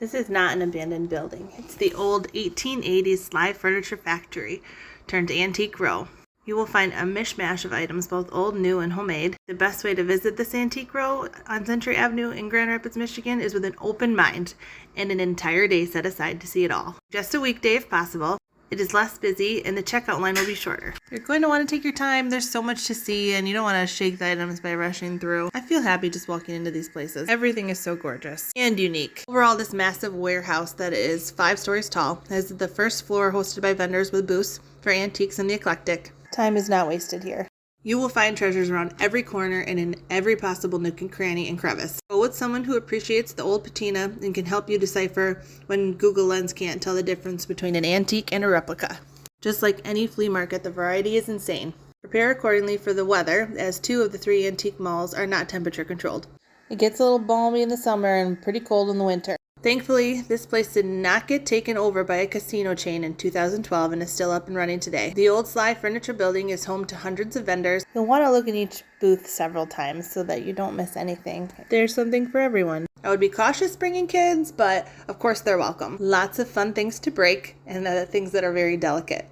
This is not an abandoned building. It's the old 1880s Sligh Furniture factory turned antique row. You will find a mishmash of items, both old, new, and homemade. The best way to visit this antique row on Century Avenue in Grand Rapids, Michigan is with an open mind and an entire day set aside to see it all. Just a weekday if possible. It is less busy and the checkout line will be shorter. You're going to want to take your time. There's so much to see and you don't want to shake the items by rushing through. I feel happy just walking into these places. Everything is so gorgeous and unique. Overall, this massive warehouse that is 5 stories tall has the first floor hosted by vendors with booths for antiques and the eclectic. Time is not wasted here. You will find treasures around every corner and in every possible nook and cranny and crevice. Go with someone who appreciates the old patina and can help you decipher when Google Lens can't tell the difference between an antique and a replica. Just like any flea market, the variety is insane. Prepare accordingly for the weather, as 2 of the 3 antique malls are not temperature controlled. It gets a little balmy in the summer and pretty cold in the winter. Thankfully, this place did not get taken over by a casino chain in 2012 and is still up and running today. The old Sligh Furniture building is home to hundreds of vendors. You'll want to look in each booth several times so that you don't miss anything. There's something for everyone. I would be cautious bringing kids, but of course they're welcome. Lots of fun things to break and things that are very delicate.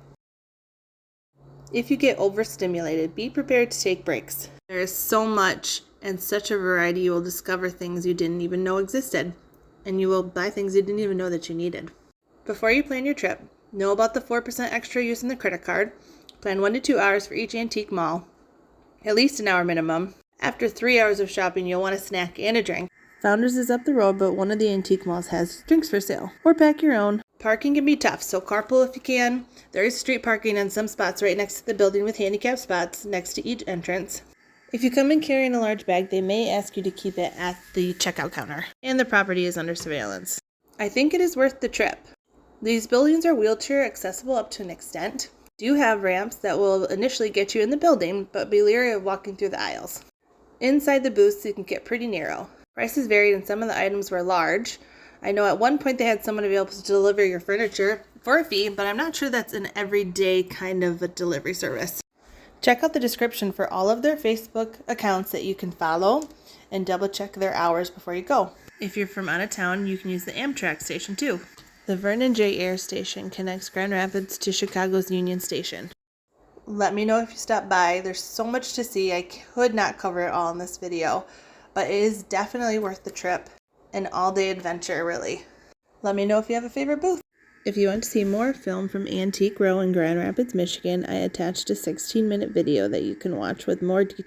If you get overstimulated, be prepared to take breaks. There is so much and such a variety, you will discover things you didn't even know existed. And you will buy things you didn't even know that you needed. Before you plan your trip, know about the 4% extra using the credit card. Plan 1 to 2 hours for each antique mall, at least an hour minimum. After 3 hours of shopping, you'll want a snack and a drink. Founders is up the road, but one of the antique malls has drinks for sale, or pack your own. Parking can be tough, so carpool if you can. There is street parking on some spots right next to the building with handicap spots next to each entrance. If you come in carrying a large bag, they may ask you to keep it at the checkout counter, and the property is under surveillance. I think it is worth the trip. These buildings are wheelchair accessible up to an extent. Do have ramps that will initially get you in the building, but be leery of walking through the aisles. Inside the booths, it can get pretty narrow. Prices varied and some of the items were large. I know at one point they had someone available to deliver your furniture for a fee, but I'm not sure that's an everyday kind of a delivery service. Check out the description for all of their Facebook accounts that you can follow and double check their hours before you go. If you're from out of town, you can use the Amtrak station too. The Vernon J. Air Station connects Grand Rapids to Chicago's Union Station. Let me know if you stop by. There's so much to see. I could not cover it all in this video, but it is definitely worth the trip. An all-day adventure, really. Let me know if you have a favorite booth. If you want to see more film from Antique Row in Grand Rapids, Michigan, I attached a 16-minute video that you can watch with more details.